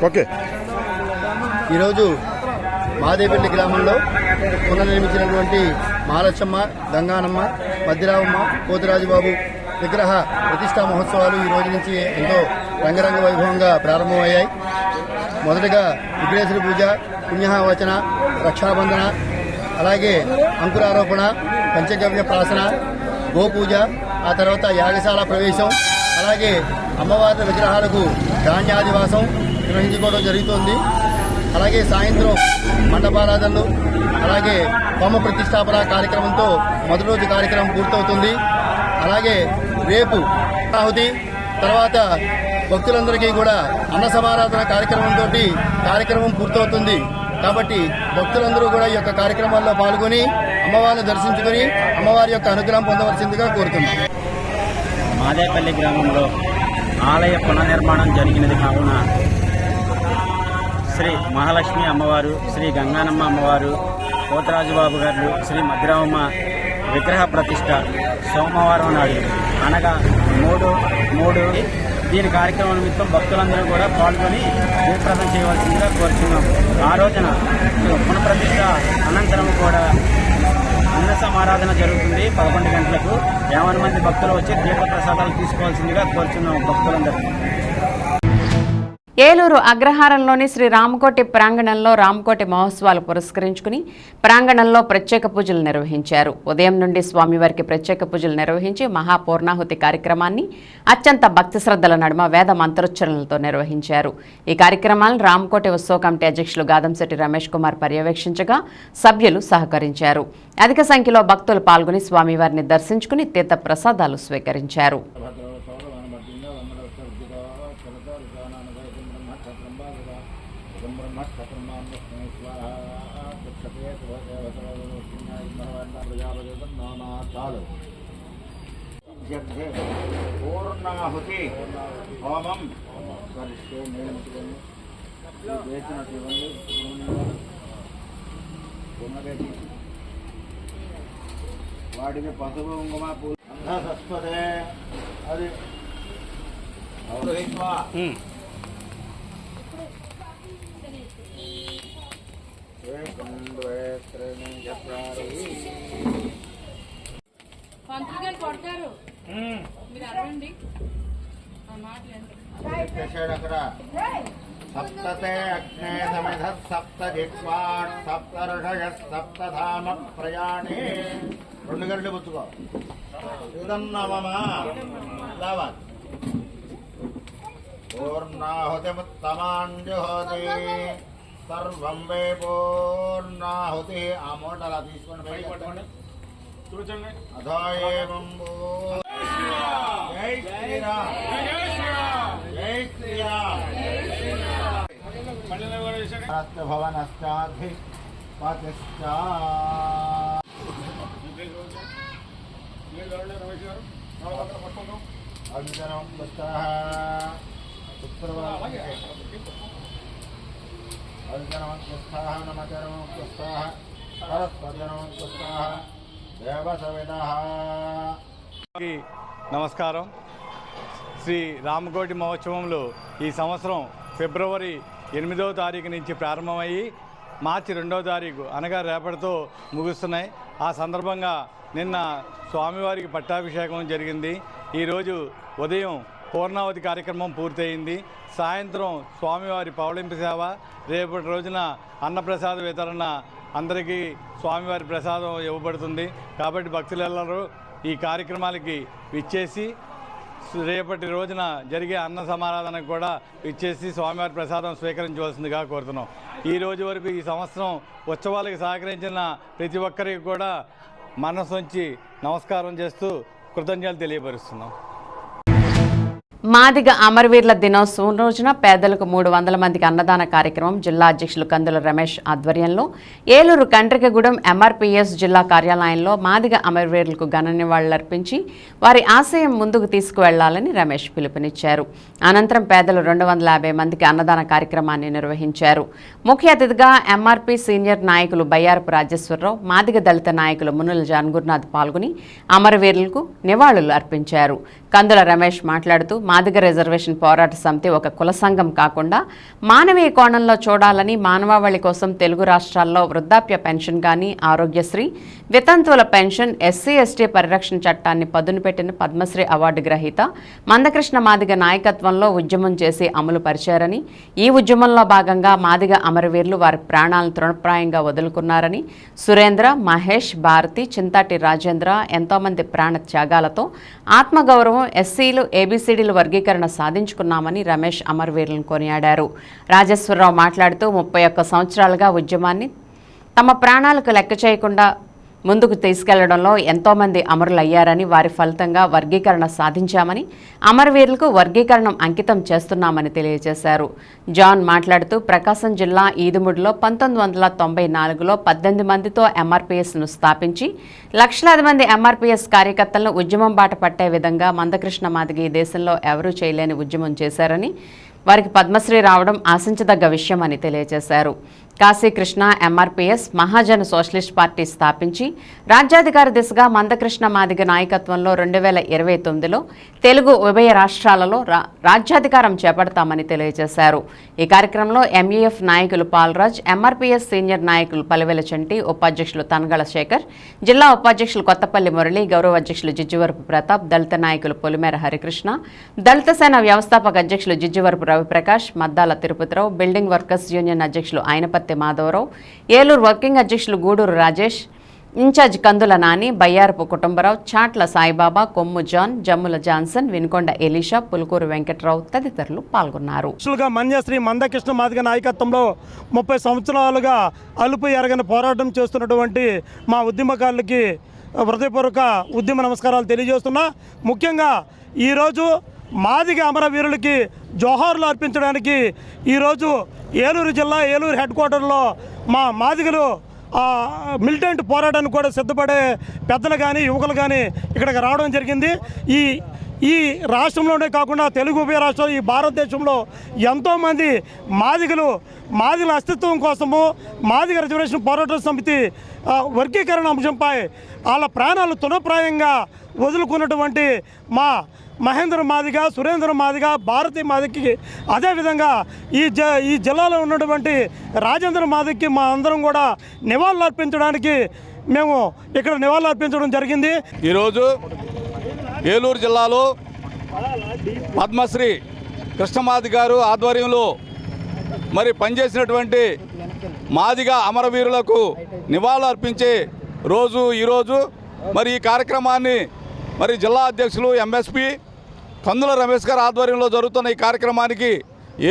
ఓకే. ఈరోజు మాదేపల్లి గ్రామంలో పునర్నిర్మించినటువంటి మహాలక్ష్మమ్మ, గంగానమ్మ, మద్దిరావమ్మ, పోతురాజుబాబు విగ్రహ ప్రతిష్టా మహోత్సవాలు ఈ రోజు నుంచి ఎంతో రంగరంగ వైభవంగా ప్రారంభమయ్యాయి. మొదటగా విఘ్నేశ్వర పూజ, పుణ్యాహవచన, రక్షాబంధన, అలాగే అంకురారోపణ, పంచగవ్య ప్రాసన, గోపూజ, ఆ తర్వాత యాగశాల ప్రవేశం, అలాగే అమ్మవారి విగ్రహాలకు ధాన్యాదివాసం నిర్వహించుకోవడం జరుగుతోంది. అలాగే సాయంత్రం మండపారాధనలు, అలాగే హోమ ప్రతిష్టాపన కార్యక్రమంతో మొదటి రోజు కార్యక్రమం పూర్తవుతుంది. అలాగే రేపు ఆహుతి తర్వాత భక్తులందరికీ కూడా అన్న సమారాధన కార్యక్రమంతో కార్యక్రమం పూర్తవుతుంది. కాబట్టి భక్తులందరూ కూడా ఈ యొక్క కార్యక్రమాల్లో పాల్గొని అమ్మవారిని దర్శించుకుని అమ్మవారి యొక్క అనుగ్రహం పొందవలసిందిగా కోరుతున్నాం. మాదేపల్లి గ్రామంలో ఆలయ పునర్నిర్మాణం జరిగినది కావున శ్రీ మహాలక్ష్మి అమ్మవారు, శ్రీ గంగానమ్మ అమ్మవారు, పోతరాజుబాబు గారు, శ్రీ మద్దిరావమ్మ విగ్రహ ప్రతిష్ట సోమవారం నాడు అనగా 3 దీని కార్యక్రమం నిమిత్తం భక్తులందరూ కూడా పాల్గొని దీపప్రదం చేయవలసిందిగా కోరుతున్నాం. ఆ రోజున పునఃప్రతిష్ట అనంతరం కూడా అన్న సమారాధన జరుగుతుంది 11 గంటలకు. 50 మంది భక్తులు వచ్చి దీపప్రసాదాలు తీసుకోవాల్సిందిగా కోరుచున్నాం భక్తులందరూ. ఏలూరు అగ్రహారంలోని శ్రీ రామకోటి ప్రాంగణంలో రామకోటి మహోత్సవాలు పురస్కరించుకుని ప్రాంగణంలో ప్రత్యేక పూజలు నిర్వహించారు. ఉదయం నుండి స్వామివారికి ప్రత్యేక పూజలు నిర్వహించి మహాపూర్ణాహుతి కార్యక్రమాన్ని అత్యంత భక్తి శ్రద్ధల నడుమ వేద మంత్రోచ్చరణలతో నిర్వహించారు. ఈ కార్యక్రమాలను రామకోటి ఉత్సవ కమిటీ అధ్యక్షులు గాదంశెట్టి రమేష్ కుమార్ పర్యవేక్షించగా సభ్యులు సహకరించారు. అధిక సంఖ్యలో భక్తులు పాల్గొని స్వామివారిని దర్శించుకుని తీర్థ ప్రసాదాలు స్వీకరించారు. పూర్ణాహుతి హోమం వాటిని పసుపు కుంకుమ పూజే అది సప్తతే అగ్నే సమిధ సప్త జిహ్వాట్ సప్త ఋషయ సప్త ధామ ప్రయాణే 2 గంటలు పుచ్చుకో ఇదన్నమమా లావాత్ పూర్ణాహుతిముత్తమాన్ జుహోతి సర్వం వే పూర్ణాహుతి. ఆ మూట అలా తీసుకొని అథాయేవం జై శ్రీరామ్ జై శ్రీరామ్. భవనశ్చాధి పతిశ్చా అర్జునం పుస్తః శుక్రవారం అర్జునం పుస్తః నమకరం పుస్తః సరస్వజనం పుస్తః దేవసవిదః. నమస్కారం. శ్రీ రామకోటి మహోత్సవంలో ఈ సంవత్సరం ఫిబ్రవరి 8వ తారీఖు నుంచి ప్రారంభమయ్యి మార్చి 2వ తారీఖు అనగా రేపటితో ముగుస్తున్నాయి. ఆ సందర్భంగా నిన్న స్వామివారికి పట్టాభిషేకం జరిగింది. ఈరోజు ఉదయం పూర్ణావతి కార్యక్రమం పూర్తయింది. సాయంత్రం స్వామివారి పౌళింపు సేవ, రేపటి రోజున అన్నప్రసాద వితరణ, అందరికీ స్వామివారి ప్రసాదం ఇవ్వబడుతుంది. కాబట్టి భక్తులెల్లరూ ఈ కార్యక్రమాలకి విచ్చేసి రేపటి రోజున జరిగే అన్న సమారాధనకు కూడా విచ్చేసి స్వామివారి ప్రసాదం స్వీకరించవలసిందిగా కోరుతున్నాం. ఈ రోజు వరకు ఈ సంవత్సరం ఉత్సవాలకు సహకరించిన ప్రతి ఒక్కరికి కూడా మనసుంచి నమస్కారం చేస్తూ కృతజ్ఞతలు తెలియపరుస్తున్నాం. మాదిగ అమరవీరుల దినోత్సవం రోజున పేదలకు 300 మందికి అన్నదాన కార్యక్రమం జిల్లా అధ్యక్షులు కందుల రమేష్ ఆధ్వర్యంలో ఏలూరు కండ్రికగూడెం ఎంఆర్పీఎస్ జిల్లా కార్యాలయంలో మాదిగ అమరవీరులకు ఘన నివాళులర్పించి వారి ఆశయం ముందుకు తీసుకువెళ్లాలని రమేష్ పిలుపునిచ్చారు. అనంతరం పేదలు 250 మందికి అన్నదాన కార్యక్రమాన్ని నిర్వహించారు. ముఖ్య అతిథిగా ఎంఆర్పీ సీనియర్ నాయకులు బయ్యారపు రాజేశ్వరరావు, మాదిగ దళిత నాయకులు మునుల జాన్గురునాథ్ పాల్గొని అమరవీరులకు నివాళులు అర్పించారు. కందుల రమేష్ మాట్లాడుతూ మాదిగ రిజర్వేషన్ పోరాట సమితి ఒక కుల సంఘం కాకుండా మానవీయ కోణంలో చూడాలని, మానవాళి కోసం తెలుగు రాష్ట్రాల్లో వృద్ధాప్య పెన్షన్ కానీ, ఆరోగ్యశ్రీ, వితంతువుల పెన్షన్, ఎస్సీ ఎస్టీ పరిరక్షణ చట్టాన్ని పదును పెట్టిన పద్మశ్రీ అవార్డు గ్రహీత మందకృష్ణ మాదిగ నాయకత్వంలో ఉద్యమం చేసి అమలు పరిచారని, ఈ ఉద్యమంలో భాగంగా మాదిగ అమరవీరులు వారి ప్రాణాలను తృణప్రాయంగా వదులుకున్నారని, సురేంద్ర, మహేష్, భారతి, చింతాటి రాజేంద్ర ఎంతోమంది ప్రాణ త్యాగాలతో ఆత్మగౌరవం, ఎస్సీలు, ఏబీసీడీలు వర్గీకరణ సాధించుకున్నామని రమేష్ అమరవీరులను కొనియాడారు. రాజేశ్వరరావు మాట్లాడుతూ 31 సంవత్సరాలుగా ఉద్యమాన్ని తమ ప్రాణాలకు లెక్క చేయకుండా ముందుకు తీసుకెళ్లడంలో ఎంతోమంది అమరులయ్యారని, వారి ఫలితంగా వర్గీకరణ సాధించామని, అమరవీరులకు వర్గీకరణం అంకితం చేస్తున్నామని తెలియజేశారు. జాన్ మాట్లాడుతూ ప్రకాశం జిల్లా ఈదుముడిలో 1994లో 18 మందితో ఎంఆర్పీఎస్ను స్థాపించి లక్షలాది మంది ఎంఆర్పీఎస్ కార్యకర్తలను ఉద్యమం బాట పట్టే విధంగా మందకృష్ణ మాదిగ ఈ దేశంలో ఎవరూ చేయలేని ఉద్యమం చేశారని, వారికి పద్మశ్రీ రావడం ఆశించదగ్గ విషయమని తెలియజేశారు. కాశీకృష్ణ ఎంఆర్పీఎస్ మహాజన సోషలిస్ట్ పార్టీ స్థాపించి రాజ్యాధికార దిశగా మందకృష్ణ మాదిగ నాయకత్వంలో 2029లో తెలుగు ఉభయ రాష్ట్రాలలో రాజ్యాధికారం చేపడతామని తెలియజేశారు. ఈ కార్యక్రమంలో ఎంఈఎఫ్ నాయకులు పాల్రాజ్, ఎంఆర్పీఎస్ సీనియర్ నాయకులు పలివెల చంటి, ఉపాధ్యక్షులు తనగళ శేఖర్, జిల్లా ఉపాధ్యక్షులు కొత్తపల్లి మురళి, గౌరవ అధ్యక్షులు జిజ్జివరపు ప్రతాప్, దళిత నాయకులు పొలిమేర హరికృష్ణ, దళిత సేన వ్యవస్థాపక అధ్యక్షులు Jijjivarapu Raviprakash, Maddala Tirupatirao, building workers union అధ్యక్షులు ఆయనపత్తి మాధవరావు, ఏలూరు వర్కింగ్ అధ్యక్షులు Guduru Rajesh, in charge Kandula Nani, Bayyarapu Kutumbarao, Chatla Saibaba, Kommu John, Jammula Johnson, Vinukonda Elisha, Pulukuru Venkatrao తదితరులు పాల్గొన్నారు. మన్యశ్రీ మందకృష్ణ మాదిగ నాయకత్వంలో 30 సంవత్సరాలుగా అలుపు ఎరగని పోరాటం చేస్తున్నటువంటి మా ఉద్యమకారులకి హృదయపూర్వక ఉద్యమ నమస్కారాలు తెలియజేస్తున్నా. ముఖ్యంగా ఈరోజు మాదిగ అమరవీరులకి జోహార్లు అర్పించడానికి ఈరోజు ఏలూరు జిల్లా ఏలూరు హెడ్ క్వార్టర్లో మా మాదిగలు మిలిటెంట్ పోరాటానికి కూడా సిద్ధపడే పెద్దలు కానీ యువకులు కానీ ఇక్కడికి రావడం జరిగింది. ఈ రాష్ట్రంలోనే కాకుండా తెలుగు ఉభయ రాష్ట్రాలు, ఈ భారతదేశంలో ఎంతోమంది మాదిగల అస్తిత్వం కోసము మాదిగ రిజర్వేషన్ పోరాట సమితి వర్గీకరణ అంశంపై వాళ్ళ ప్రాణాలు తృణప్రాయంగా వదులుకున్నటువంటి మా మహేంద్ర మాదిగ, సురేంద్ర మాదిగ, భారతి మాదిగకి, అదేవిధంగా ఈ జిల్లాలో ఉన్నటువంటి రాజేంద్ర మాదిగకి మా అందరం కూడా నివాళులు అర్పించడానికి మేము ఇక్కడ నివాళులు అర్పించడం జరిగింది. ఈరోజు ఏలూరు జిల్లాలో పద్మశ్రీ కృష్ణమాది గారు ఆధ్వర్యంలో మరి పనిచేసినటువంటి మాదిగ అమరవీరులకు నివాళులు అర్పించే రోజు ఈరోజు. మరి ఈ కార్యక్రమాన్ని మరి జిల్లా అధ్యక్షులు ఎంఎస్పీ కందుల రమేష్ గారు ఆధ్వర్యంలో జరుగుతున్న ఈ కార్యక్రమానికి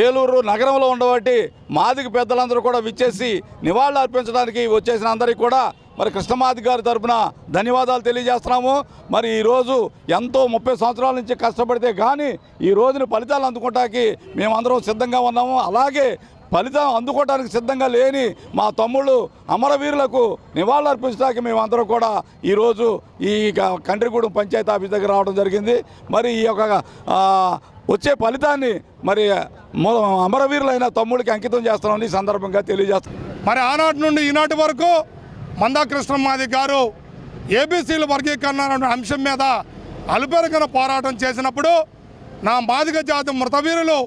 ఏలూరు నగరంలో ఉండబట్టి మాదిగ పెద్దలందరూ కూడా విచ్చేసి నివాళులు అర్పించడానికి వచ్చేసిన అందరికీ కూడా మరి కృష్ణమాది గారి తరఫున ధన్యవాదాలు తెలియజేస్తున్నాము. మరి ఈరోజు ఎంతో 30 సంవత్సరాల నుంచి కష్టపడితే కానీ ఈ రోజున ఫలితాలు అందుకోవడానికి మేమందరం సిద్ధంగా ఉన్నాము. అలాగే ఫలితం అందుకోవడానికి సిద్ధంగా లేని మా తమ్ముళ్ళు అమరవీరులకు నివాళులు అర్పించడానికి మేమందరం కూడా ఈరోజు ఈ కండ్రిగూడెం పంచాయతీ ఆఫీస్ దగ్గర రావడం జరిగింది. మరి ఈ యొక్క వచ్చే ఫలితాన్ని మరి అమరవీరులైన తమ్ముడికి అంకితం చేస్తామని ఈ సందర్భంగా తెలియజేస్తాం. మరి ఆనాటి నుండి ఈనాటి వరకు మందా కృష్ణమాది గారు ఏబీసీల వర్గీకరణ అనే అంశం మీద అలుపెరగన పోరాటం చేసినప్పుడు నా మాదిగ జాతి మృతవీరులు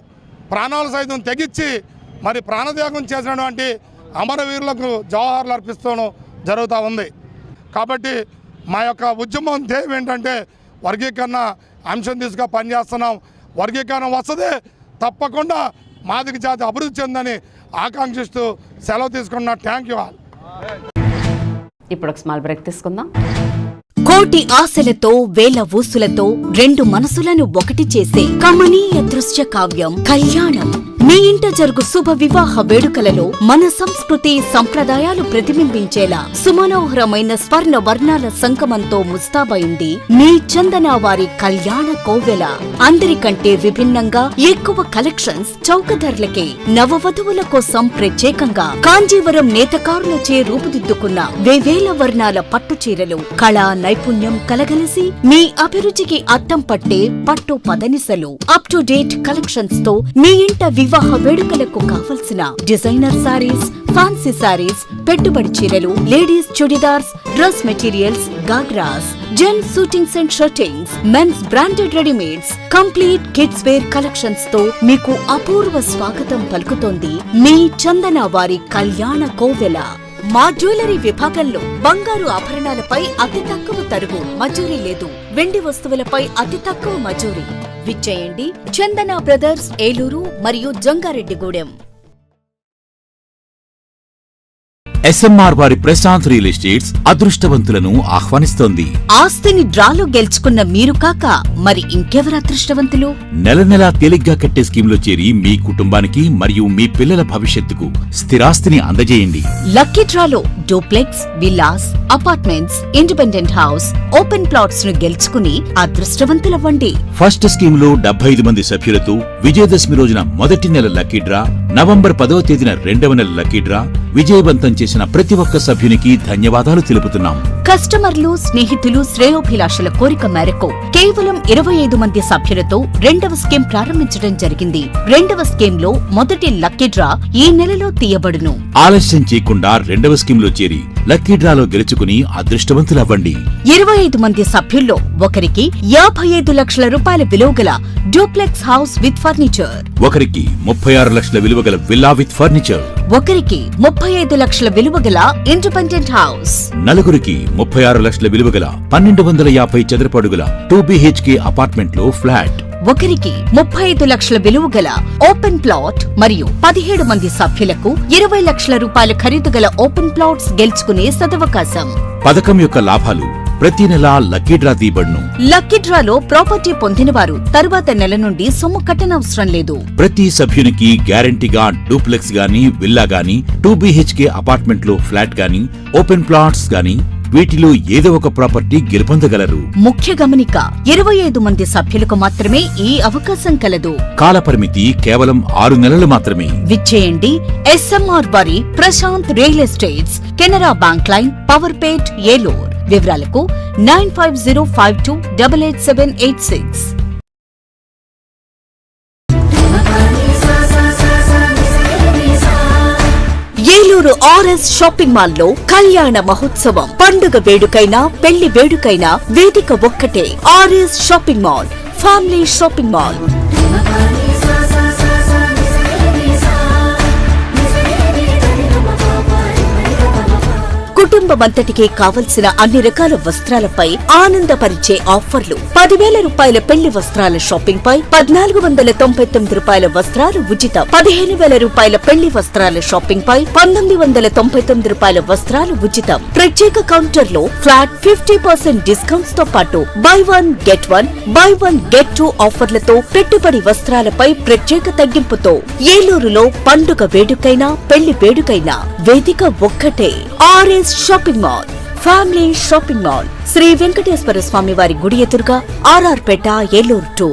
ప్రాణాలు సైతం తెగించి మరి ప్రాణత్యాగం చేసినటువంటి అమరవీరులకు జవహర్లు అర్పిస్తూ జరుగుతూ ఉంది. కాబట్టి మా యొక్క ఉద్యమం ధ్యేయం ఏంటంటే వర్గీకరణ అంశం తీసుకుని పనిచేస్తున్నాం. వర్గీకరణ వస్తుంది తప్పకుండా మాదిగ జాతి అభివృద్ధి చెందని ఆకాంక్షిస్తూ సెలవు తీసుకున్న. Thank you all. ఇప్పుడు ఒక స్మాల్ బ్రేక్ తీసుకుందాం. కోటి ఆశలతో వేల ఊసులతో రెండు మనసులను ఒకటి చేసే కమనీయ దృశ్య కావ్యం కళ్యాణం. మీ ఇంట జరుగు శుభ వివాహ వేడుకలలో మన సంస్కృతి సంప్రదాయాలు ప్రతిబింబించేలా సుమనోహరమైన స్వర్ణ వర్ణాల సంగమంతో ముస్తాబైంది మీ చందన వారి కళ్యాణ కోవెల. అందరికంటే విభిన్నంగా ఎక్కువ కలెక్షన్స్ చౌక ధరలకే నవవధువుల కోసం ప్రత్యేకంగా కాంజీవరం నేతకారులచే రూపుదిద్దుకున్న వేవేల వర్ణాల పట్టు చీరలు కళా నైపుణ్యం కలగలిసి మీ అభిరుచికి అద్దం పట్టే పట్టు పదనిసలు అప్ టు డేట్ కలెక్షన్స్ తో మీ ఇంట వివాహ వేడుకలకు కావలసిన డిజైనర్ సారీస్, ఫ్యాన్సీ సారీస్, పెట్టుబడి చీరలు, ladies chudidars, dress materials, ghagras, gents suitings and shirtings, men's branded readymades, complete kids wear collections తో మీకు అపూర్వ స్వాగతం పలుకుతోంది మీ చందన వారి కళ్యాణ కోవెల. మా జ్యువెలరీ విభాగంలో బంగారు ఆభరణాలపై అతి తక్కువ తరుగు మజూరీ లేదు. వెండి వస్తువులపై అతి తక్కువ మజూరీ. విచ్చేయండి చందన బ్రదర్స్ ఏలూరు మరియు జంగారెడ్డిగూడెం. ఎస్ఎంఆర్ వారి ప్రశాంత్ రియల్ ఎస్టేట్స్ అదృష్టవంతులను ఆహ్వానిస్తోంది. ఆస్తిని డ్రాలో గెలుచుకున్న మీరు కాక మరి ఇంకెవరు అదృష్టవంతులు? నెల నెలా తేలిగ్గా కట్టే స్కీమ్లో చేరి మీ కుటుంబానికి మరియు మీ పిల్లల భవిష్యత్తుకు స్థిరాస్తిని అందజేయండి. లక్కీ డ్రాలో duplex, villas, apartments, independent house, open plots ను గెలుచుకుని అదృష్టవంతులవ్వండి. ఫస్ట్ స్కీమ్ లో 75 మంది సభ్యులతో విజయదశమి రోజున మొదటి నెల లక్కీ డ్రా, నవంబర్ 10వ తేదీన 2వ నెల లక్కీ డ్రా విజయవంతం చేసిన ప్రతి ఒక్క సభ్యునికి ధన్యవాదాలు తెలుపుతున్నాం. కస్టమర్లు, స్నేహితులు, శ్రేయోభిలాషుల కోరిక మేరకు కేవలం 25 మంది సభ్యులతో రెండవ స్కీమ్ ప్రారంభించడం జరిగింది. రెండవ స్కీమ్ లో మొదటి లక్కీ డ్రా ఈ నెలలో తీయబడును. ఆలస్యం చేయకుండా రెండవ స్కీమ్ లో చేరి లక్కీ డ్రాలో గెలుచుకుని అదృష్టవంతులవ్వండి. 25 మంది సభ్యుల్లో ఒకరికి 55 లక్షల రూపాయల విలువగల డూప్లెక్స్ హౌస్ విత్ ఫర్నిచర్, ఒకరికి 36 లక్షల విలువగల విల్లా విత్ ఫర్నిచర్, ఒకరికి 35 లక్షల విలువగల ఇండిపెండెంట్ హౌస్, నలుగురికి 36 లక్షల విలువగల 1250 చదరపు అడుగుల 2BHK అపార్ట్మెంట్ లో ఫ్లాట్, ఒకరికి 35 లక్షల విలువగల ఓపెన్ ప్లాట్ మరియు 17 మంది సభ్యులకు 20 లక్షల రూపాయల ఖరీదు గల ఓపెన్ ప్లాట్స్ గెలుచుకునే సదవకాశం. పథకం యొక్క లాభాలు ప్రతి నెలా లక్కీ డ్రా తీయబడును. లక్కీ డ్రాలో ప్రాపర్టీ పొందినవారు తరువాత నెల నుండి సొమ్ము కట్టనవసరం లేదు. ప్రతి సభ్యునికి గ్యారంటీగా డూప్లెక్స్ గాని, విల్లా గాని, 2BHK అపార్ట్మెంట్ లో ఫ్లాట్ గాని, ఓపెన్ ప్లాట్స్ గాని వీటిలో ఏదో ఒక ప్రాపర్టీ గెలుపొందగలరు. ముఖ్య గమనిక 25 మంది సభ్యులకు మాత్రమే ఈ అవకాశం కలదు. కాలపరిమితి కేవలం 6 నెలలు మాత్రమే. విచ్చేయండి ఎస్ఎంఆర్ వారి Prashant real estates, Canara bank line, Powerpet, Eluru. వివరాలకు 9505288786. ఏలూరు ఆర్ఎస్ షాపింగ్ మాల్ లో కళ్యాణ మహోత్సవం. పండుగ వేడుకైనా పెళ్లి వేడుకైనా వేదిక ఒక్కటే. RS shopping mall, family shopping mall. కుటుంబ కుటుంబమంతటికి కావలసిన అన్ని రకాల వస్త్రాలపై ఆనందపరిచే ఆఫర్లు. 10,000 రూపాయల పెళ్లి వస్త్రాల షాపింగ్ పై 1,499 రూపాయల వస్త్రాలు ఉచితం. 15,000 రూపాయల పెళ్లి వస్త్రాల షాపింగ్ పై 1,999 రూపాయల వస్త్రాలు ఉచితం. ప్రత్యేక కౌంటర్ లో ఫ్లాట్ 50% డిస్కౌంట్స్ తో పాటు బై 1 గెట్ 2 ఆఫర్లతో పెట్టుబడి వస్త్రాలపై ప్రత్యేక తగ్గింపుతో ఏలూరులో పండుగ వేడుకైనా పెళ్లి వేడుకైనా వేదిక ఒక్కటే. RS shopping mall, family shopping mall, Sri Venkateswara Swamy వారి గుడి ఎదురుగా, ఆర్ఆర్పేట, ఏలూరు 2.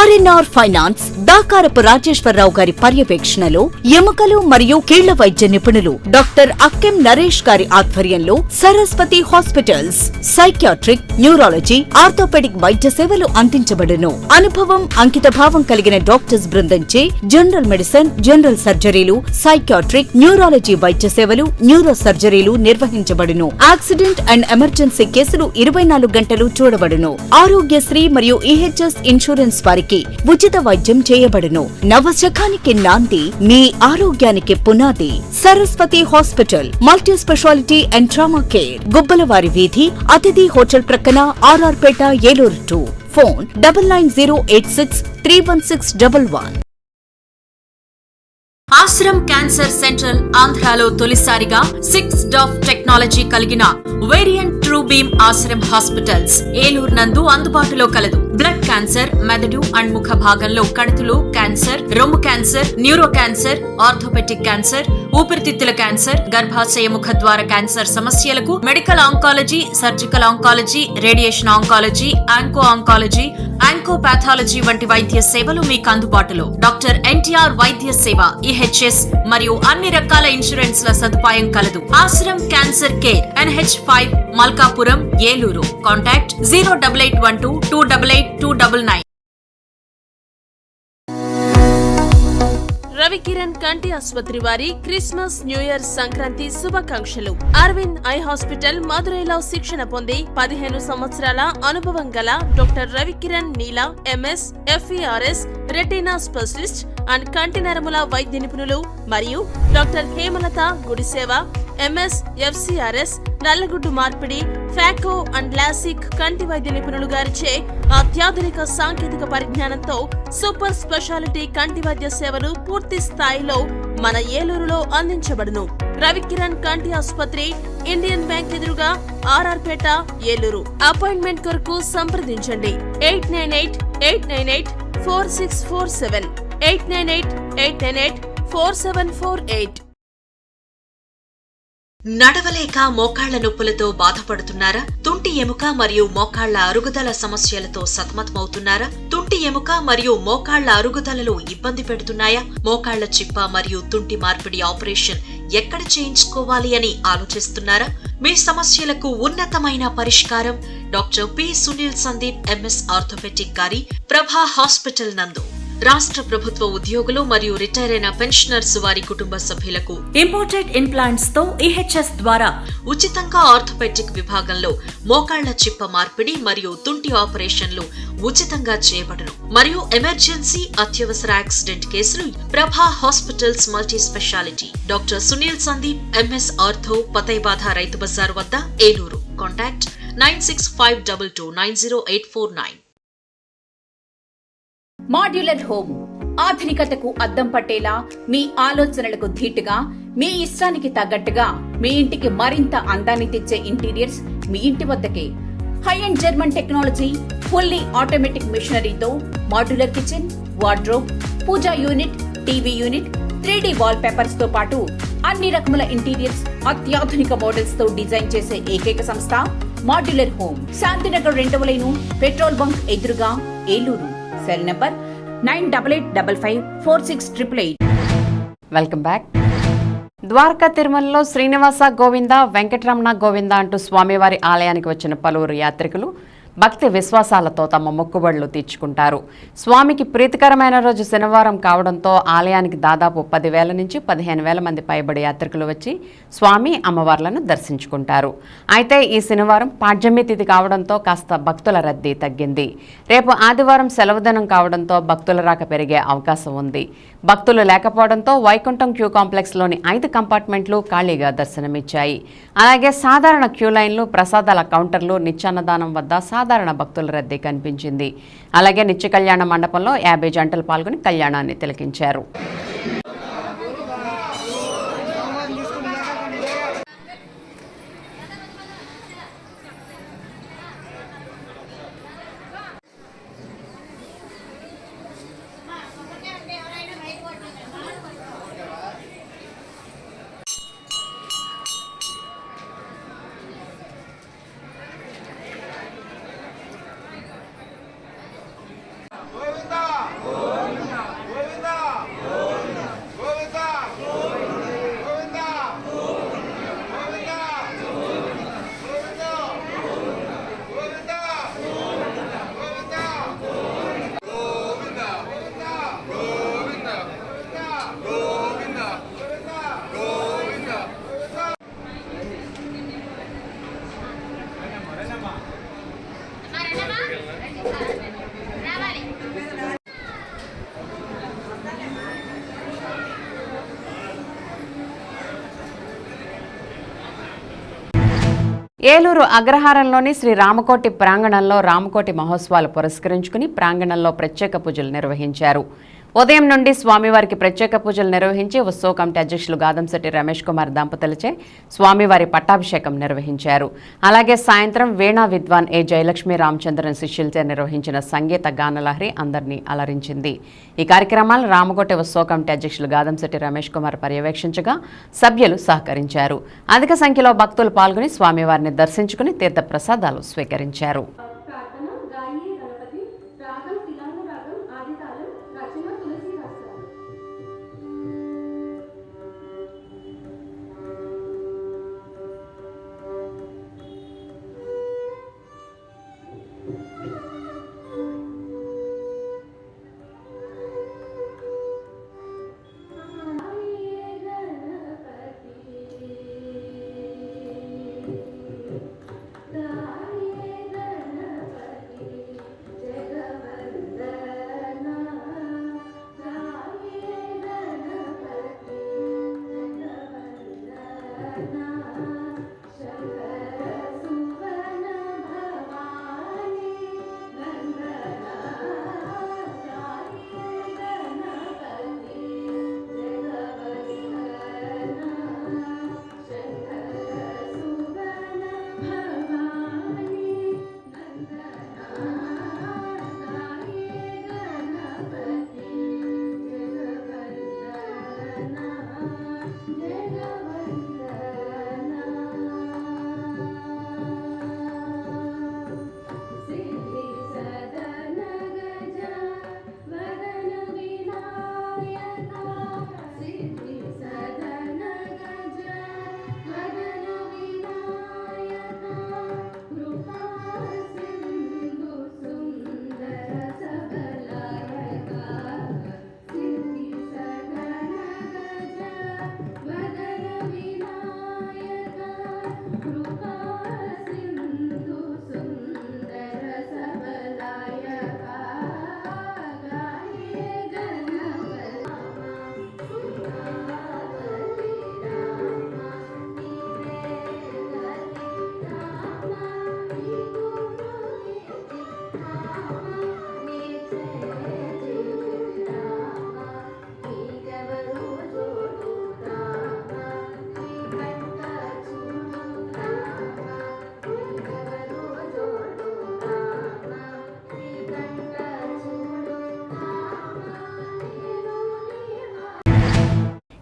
ఆర్ఎన్ఆర్ ఫైనాన్స్ దాకారపు రాజేశ్వరరావు గారి పర్యవేక్షణలో ఎముకలు మరియు కీళ్ల వైద్య నిపుణులు డాక్టర్ అక్కెం నరేష్ గారి ఆధ్వర్యంలో Saraswathi hospitals psychiatric, neurology, orthopaedic వైద్య సేవలు అందించబడును. అనుభవం, అంకితభావం కలిగిన డాక్టర్స్ బృందంచే జనరల్ మెడిసిన్, జనరల్ సర్జరీలు, సైకియాట్రిక్, న్యూరాలజీ వైద్య సేవలు, న్యూరో సర్జరీలు నిర్వహించబడును. యాక్సిడెంట్ అండ్ ఎమర్జెన్సీ కేసులు 24 గంటలు చూడబడును. ఆరోగ్యశ్రీ మరియు ఈహెచ్ఎస్ ఇన్సూరెన్స్ వారికి ఉచిత వైద్యం చేయబడును. నవశకానికి నాంది, మీ ఆరోగ్యానికి పునాది. Saraswati hospital, multi speciality and trauma care, Gubbalavari వీధి, అతిథి హోటల్ ప్రక్కన, RRPet, Eluru 2. Phone 9908631611. Ashram cancer central ఆంధ్రాలో తొలిసారిగా 6 డాఫ్ టెక్నాలజీ కలిగిన variant true beam Ashram hospitals Eluru నందు అందుబాటులో కలదు. బ్లడ్ క్యాన్సర్, మెదడు అండ్ ముఖ భాగంలో కణుతులు క్యాన్సర్, రొమ్ము cancer, neuro cancer, orthopaedic cancer, ఊపిరితిత్తుల క్యాన్సర్, గర్భాశయ ముఖ ద్వార క్యాన్సర్ సమస్యలకు medical oncology, surgical oncology, radiation oncology, onco oncology, oncopathology వంటి వైద్య సేవలు మీకు అందుబాటులో. డాక్టర్ ఎన్టీఆర్ వైద్య సేవ, ఈహెచ్ఎస్ మరియు అన్ని రకాల ఇన్సూరెన్స్ల సదుపాయం కలదు. Ashram cancer care, NH5, Malkapuram, Eluru. Contact 08812 288 299. Ravikiran కంటి ఆసుపత్రి వారి క్రిస్మస్, న్యూ ఇయర్, సంక్రాంతి శుభాకాంక్షలు. అరవింద్ ఐ హాస్పిటల్ మదురైలో శిక్షణ పొంది 15 సంవత్సరాల అనుభవం గల doctor Ravikiran Neela MS, FERS, retina specialist and కంటి నరముల వైద్య నిపుణులు మరియు doctor Hemalatha Gudiseva MS, FCRS, నల్లగుడ్డు మార్పిడి, ఫాకో అండ్ లాసిక్ కంటి వైద్య నిపుణులు గారిచే అత్యాధునిక సాంకేతిక పరిజ్ఞానంతో సూపర్ స్పెషాలిటీ కంటి వైద్య సేవలు పూర్తి స్థాయిలో మన ఏలూరులో అందించబడును. రవికిరణ్ కంటి ఆసుపత్రి, ఇండియన్ బ్యాంక్ ఎదురుగా, ఆర్ఆర్పేట, ఏలూరు. అపాయింట్మెంట్ కొరకు సంప్రదించండి 898-898-4647, 898-898-4748. నడవలేక మోకాళ్ల నొప్పులతో బాధపడుతున్నారా? తుంటి ఎముక మరియు మోకాళ్ల అరుగుదల సమస్యలతో సతమతమవుతున్నారా? తుంటి ఎముక మరియు మోకాళ్ల అరుగుదలలో ఇబ్బంది పెడుతున్నాయా? మోకాళ్ల చిప్ప మరియు తుంటి మార్పిడి ఆపరేషన్ ఎక్కడ చేయించుకోవాలి అని ఆలోచిస్తున్నారా? మీ సమస్యలకు ఉన్నతమైన పరిష్కారం doctor P. Sunil Sandeep MS orthopaedic గారి ప్రభా హాస్పిటల్ నందు. రాష్ట్ర ప్రభుత్వ ఉద్యోగులు మరియు రిటైర్ అయిన పెన్షనర్స్ వారి కుటుంబ సభ్యులకు ఇంపోర్టెడ్ ఇంప్లాంట్స్ తో EHS ద్వారా ఉచితంగా ఆర్థోపెడిక్ విభాగంలో మోకాళ్ల చిప్ప మార్పిడి మరియు తుంటి ఆపరేషన్లు ఉచితంగా చేయబడును. మరియు ఎమర్జెన్సీ, అత్యవసర యాక్సిడెంట్ కేసులు Prabha hospitals multi speciality doctor Sunil Sandeep MS ortho, పతైబాధ రైతు బజార్ వద్ద, ఏలూరు. కాంటాక్ట్ 9652290849. మాడ్యులర్ హోమ్, ఆధునికతకు అద్దం పట్టేలా, మీ ఆలోచనలకు ధీటుగా, మీ ఇష్టానికి తగ్గట్టుగా మీ ఇంటికి మరింత అందాన్ని తెచ్చే ఇంటీరియర్స్ మీ ఇంటి వద్దకే. High and German technology, fully automatic మిషనరీతో modular kitchen, wardrobe, puja unit, TV unit, 3D wall papers తో పాటు అన్ని రకముల ఇంటీరియర్స్ అత్యాధునిక మోడల్స్ తో డిజైన్ చేసే ఏకైక సంస్థ మాడ్యులర్ హోమ్. శాంతినగర్ 2వ లైను, పెట్రోల్ బంక్ ఎదురుగా, Eluru. Cell number 9855568888. Welcome back. Dwaraka తిరుమలలో శ్రీనివాస గోవింద, వెంకటరమణ గోవింద అంటూ స్వామివారి ఆలయానికి వచ్చిన పలువురు యాత్రికులు భక్తి విశ్వాసాలతో తమ మొక్కుబడులు తీర్చుకుంటారు. స్వామికి ప్రీతికరమైన రోజు శనివారం కావడంతో ఆలయానికి దాదాపు 10,000 నుంచి 15,000 మంది పైబడి యాత్రికులు వచ్చి స్వామి అమ్మవార్లను దర్శించుకుంటారు. అయితే ఈ శనివారం పాడ్యమి తిథి కావడంతో కాస్త భక్తుల రద్దీ తగ్గింది. రేపు ఆదివారం సెలవు దినం కావడంతో భక్తుల రాక పెరిగే అవకాశం ఉంది. భక్తులు లేకపోవడంతో వైకుంఠం క్యూ కాంప్లెక్స్లోని 5 కంపార్ట్మెంట్లు ఖాళీగా దర్శనమిచ్చాయి. అలాగే సాధారణ క్యూ లైన్లు, ప్రసాదాల కౌంటర్లు, నిత్యాన్నదానం వద్ద సాధారణ భక్తుల రద్దీ కనిపించింది. అలాగే నిత్య కళ్యాణ మండపంలో 50 జంటలు పాల్గొని కళ్యాణాన్ని తిలకించారు. ఏలూరు అగ్రహారంలోని శ్రీ రామకోటి ప్రాంగణంలో రామకోటి మహోత్సవాలు పురస్కరించుకుని ప్రాంగణంలో ప్రత్యేక పూజలు నిర్వహించారు. ఉదయం నుండి స్వామివారికి ప్రత్యేక పూజలు నిర్వహించి ఉత్సవ కమిటీ అధ్యక్షులు గాదంశెట్టి రమేష్ కుమార్ దంపతులచే స్వామివారి పట్టాభిషేకం నిర్వహించారు. అలాగే సాయంత్రం వీణా విద్వాన్ ఏ జయలక్ష్మి రామచంద్రన్ శిష్యులచే నిర్వహించిన సంగీత గానలహరి అందరినీ అలరించింది. ఈ కార్యక్రమాలను రామకోటి ఉత్సవ కమిటీ అధ్యక్షులు గాదంశెట్టి రమేష్ కుమార్ పర్యవేక్షించగా సభ్యులు సహకరించారు. అధిక సంఖ్యలో భక్తులు పాల్గొని స్వామివారిని దర్శించుకుని తీర్థ ప్రసాదాలు స్వీకరించారు.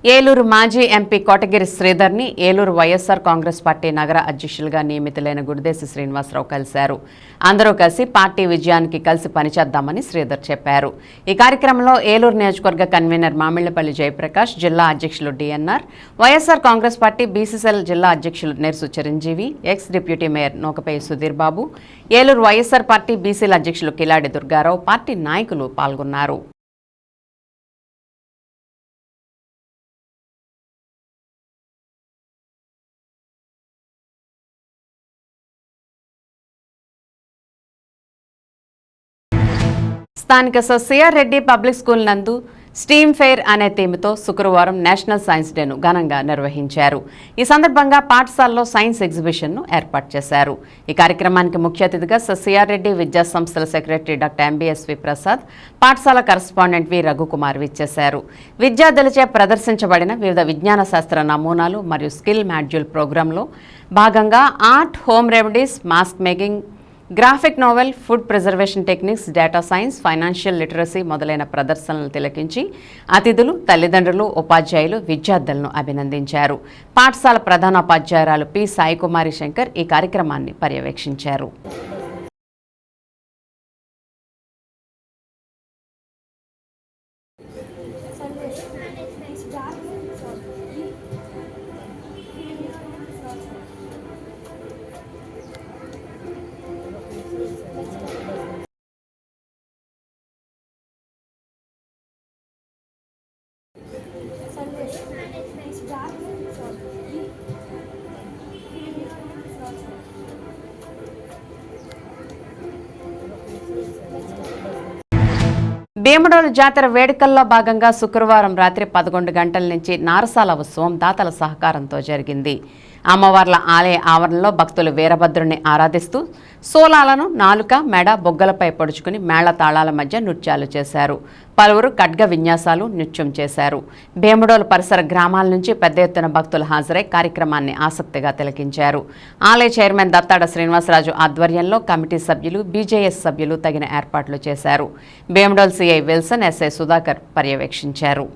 ఏలూరు మాజీ MP Kotagiri శ్రీధర్ని Eluru YSR Congress party నగర అధ్యక్షులుగా నియమితులైన గుడిదేశి శ్రీనివాసరావు కలిశారు. అందరూ కలిసి పార్టీ విజయానికి కలిసి పనిచేద్దామని శ్రీధర్ చెప్పారు. ఈ కార్యక్రమంలో ఏలూరు నియోజకవర్గ కన్వీనర్ మామిళ్లపల్లి జయప్రకాష్, జిల్లా అధ్యక్షులు DNR, YSR Congress party BCCL జిల్లా అధ్యక్షులు Nersu Chiranjeevi, ex deputy mayor Nukapeyi Sudheer Babu, Eluru YSR party బీసీల అధ్యక్షులు కిలాడి దుర్గారావు, పార్టీ నాయకులు పాల్గొన్నారు. స్థానిక సర్ రెడ్డి పబ్లిక్ స్కూల్ నందు స్టీమ్ ఫెయిర్ అనే థీమ్తో శుక్రవారం నేషనల్ సైన్స్ డేను ఘనంగా నిర్వహించారు. ఈ సందర్భంగా పాఠశాలలో సైన్స్ ఎగ్జిబిషన్ను ఏర్పాటు చేశారు. ఈ కార్యక్రమానికి ముఖ్య అతిథిగా సర్ రెడ్డి విద్యా సంస్థల సెక్రటరీ డాక్టర్ ఎంబీఎస్వి ప్రసాద్, పాఠశాల కరస్పాండెంట్ వి రఘుకుమార్ విచ్చేశారు. విద్యార్థులచే ప్రదర్శించబడిన వివిధ విజ్ఞాన శాస్త్ర నమూనాలు మరియు స్కిల్ మాడ్యూల్ ప్రోగ్రాంలో భాగంగా art, home remedies, mask making, graphic novel, food preservation techniques, data science, financial literacy మొదలైన ప్రదర్శనలు తిలకించి అతిథులు, తల్లిదండ్రులు, ఉపాధ్యాయులు విద్యార్థులను అభినందించారు. పాఠశాల ప్రధానోపాధ్యాయురాలు పి సాయికుమారి శంకర్ ఈ కార్యక్రమాన్ని పర్యవేక్షించారు. భీమడోలు జాతర వేడుకల్లో భాగంగా శుక్రవారం రాత్రి 11 గంటల నుంచి నారసాల ఉత్సవం దాతల సహకారంతో జరిగింది. అమ్మవార్ల ఆలయ ఆవరణలో భక్తులు వీరభద్రుని ఆరాధిస్తూ సోలాలను నాలుక, మెడ, బొగ్గలపై పొడుచుకుని మేళ తాళాల మధ్య నృత్యాలు చేశారు. పలువురు ఖడ్గ విన్యాసాలు, నృత్యం చేశారు. భీమడోలు పరిసర గ్రామాల నుంచి పెద్ద ఎత్తున భక్తులు హాజరై కార్యక్రమాన్ని ఆసక్తిగా తిలకించారు. ఆలయ చైర్మన్ దత్తాడ శ్రీనివాసరాజు ఆధ్వర్యంలో కమిటీ సభ్యులు, బీజేఎస్ సభ్యులు తగిన ఏర్పాట్లు చేశారు. Bhimadolu CI Wilson, SI Sudhakar పర్యవేక్షించారు.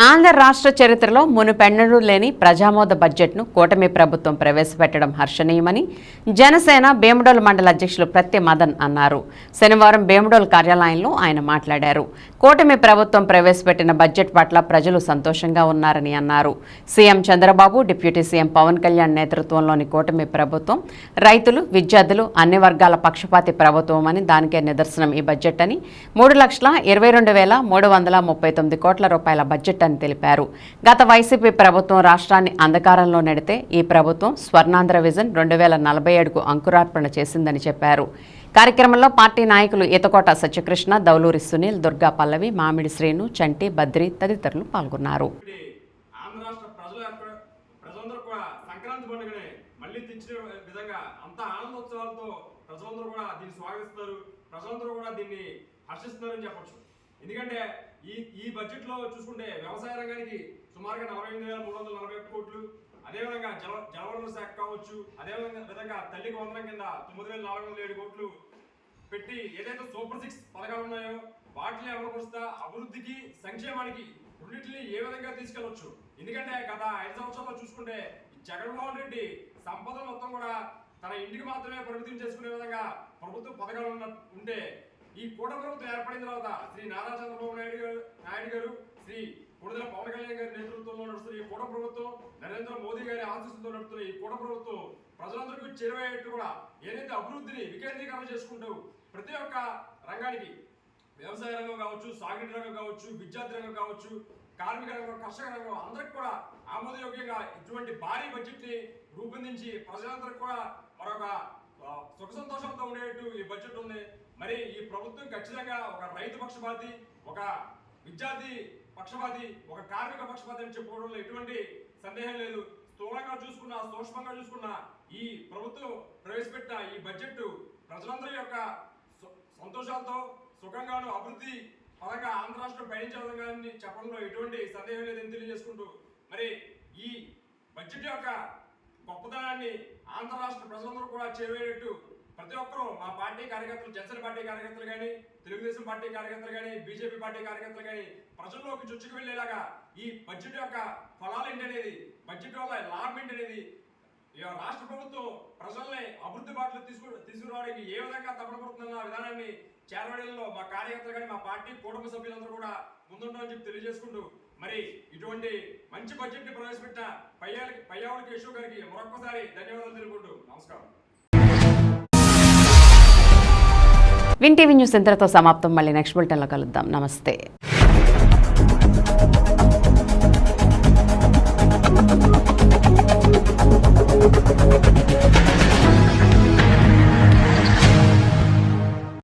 ఆంధ్ర రాష్ట్ర చరిత్రలో మునుపెన్నడూ లేని ప్రజామోద బడ్జెట్ను కూటమి ప్రభుత్వం ప్రవేశపెట్టడం హర్షణీయమని జనసేన భీమడోలు మండల అధ్యక్షులు ప్రత్తి మదన్ అన్నారు. శనివారం భీమడోలు కార్యాలయంలో ఆయన మాట్లాడారు. కూటమి ప్రభుత్వం ప్రవేశపెట్టిన బడ్జెట్ పట్ల ప్రజలు సంతోషంగా ఉన్నారని అన్నారు. CM Chandrababu, deputy CM Pawan Kalyan నేతృత్వంలోని కూటమి ప్రభుత్వం రైతులు, విద్యార్థులు అన్ని వర్గాల పక్షపాతి ప్రభుత్వం అని దానికే నిదర్శనం ఈ బడ్జెట్ అని 3,22,339 కోట్ల రూపాయల బడ్జెట్ అని తెలిపారు. గత వైసీపీ ప్రభుత్వం రాష్ట్రాన్ని అంధకారంలో నెడితే ఈ ప్రభుత్వం స్వర్ణాంధ్ర విజన్ 2047కు అంకురార్పణ చేసిందని చెప్పారు. కార్యక్రమంలో పార్టీ నాయకులు ఈతకోట సత్యకృష్ణ, దౌలూరి సునీల్, దుర్గా పల్లవి, మామిడి శ్రీను, చంటి, బద్రి తదితరులు పాల్గొన్నారు. ఎందుకంటే ఈ బడ్జెట్లో చూసుకుంటే వ్యవసాయ రంగానికి సుమారుగా 48,341 కోట్లు, అదేవిధంగా జలవనరుల శాఖ కావచ్చు, అదేవిధంగా తల్లికి వందనం కింద 9,407 కోట్లు పెట్టి ఏదైతే సూపర్ 6 పథకాలు ఉన్నాయో వాటిని అమలుపరుస్తా అభివృద్ధికి, సంక్షేమానికి రెండింటిని ఏ విధంగా తీసుకెళ్లొచ్చు. ఎందుకంటే గత 5 సంవత్సరాల్లో చూసుకుంటే జగన్మోహన్ రెడ్డి సంపద మొత్తం కూడా తన ఇంటికి మాత్రమే పరిమితం చేసుకునే విధంగా ప్రభుత్వ పథకాలు ఉంటే ఈ కూటమి ప్రభుత్వం ఏర్పడిన తర్వాత శ్రీ నారా చంద్రబాబు నాయుడు గారు, శ్రీ కొడుదల పవన్ కళ్యాణ్ గారి నేతృత్వంలో నడుస్తున్న ఈ కూటమి ప్రభుత్వం, నరేంద్ర మోదీ గారి ఆశీస్సులతో నడుస్తున్న ఈ కూటమి ప్రభుత్వం ప్రజలందరికీ చేరువయ్యేట్టు కూడా ఏదైతే అభివృద్ధిని వికేంద్రీకరణ చేసుకుంటూ ప్రతి ఒక్క రంగానికి, వ్యవసాయ రంగం కావచ్చు, సాగునీటి రంగం కావచ్చు, విద్యార్థి రంగం కావచ్చు, కార్మిక రంగం, కర్షక రంగం అందరికి కూడా ఆమోదయోగ్యంగా ఇటువంటి భారీ బడ్జెట్ ని రూపొందించి ప్రజలందరికీ కూడా మరొక సుఖ సంతోషంతో ఉండేట్టు ఈ బడ్జెట్ ఉంది. మరి ఈ ప్రభుత్వం ఖచ్చితంగా ఒక రైతు పక్షపాతి, ఒక విద్యార్థి పక్షపాతి, ఒక కార్మిక పక్షపాతి అని చెప్పుకోవడంలో ఎటువంటి సందేహం లేదు. స్థూలంగా చూసుకున్నా, సూక్ష్మంగా చూసుకున్నా ఈ ప్రభుత్వం ప్రవేశపెట్టిన ఈ బడ్జెట్ ప్రజలందరి యొక్క సంతోషాలతో సుఖంగాను అభివృద్ధి పరంగా ఆంధ్ర రాష్ట్రం పయనించే విధంగా చెప్పడంలో ఎటువంటి సందేహం లేదని తెలియజేసుకుంటూ, మరి ఈ బడ్జెట్ యొక్క గొప్పతనాన్ని ఆంధ్ర రాష్ట్ర ప్రజలందరూ కూడా చేరేట్టు ప్రతి ఒక్కరూ మా పార్టీ కార్యకర్తలు, జనసేన పార్టీ కార్యకర్తలు కానీ, తెలుగుదేశం పార్టీ కార్యకర్తలు కానీ, బీజేపీ పార్టీ కార్యకర్తలు కానీ ప్రజల్లోకి చొచ్చుకు వెళ్లేలాగా ఈ బడ్జెట్ యొక్క ఫలాలు ఏంటనేది, బడ్జెట్ వల్ల లాభం ఏంటనేది, రాష్ట్ర ప్రభుత్వం ప్రజల్ని అభివృద్ధి బాటలు తీసుకురావడానికి ఏ విధంగా తప్పపడుతుందన్న విధానాన్ని చేరవేయడంలో మా కార్యకర్తలు కానీ, మా పార్టీ కుటుంబ సభ్యులందరూ కూడా ముందుంటామని చెప్పి తెలియజేసుకుంటూ, మరి ఇటువంటి మంచి బడ్జెట్ ని ప్రవేశపెట్టిన పయ్యావుల కేశవ్ గారికి మరొక్కసారి ధన్యవాదాలు తెలుపుకుంటూ నమస్కారం. విన్ టీవీ న్యూస్ ఇంతటితో సమాప్తం. మళ్ళీ నెక్స్ట్ బులెటిన్లో కలుద్దాం. నమస్తే.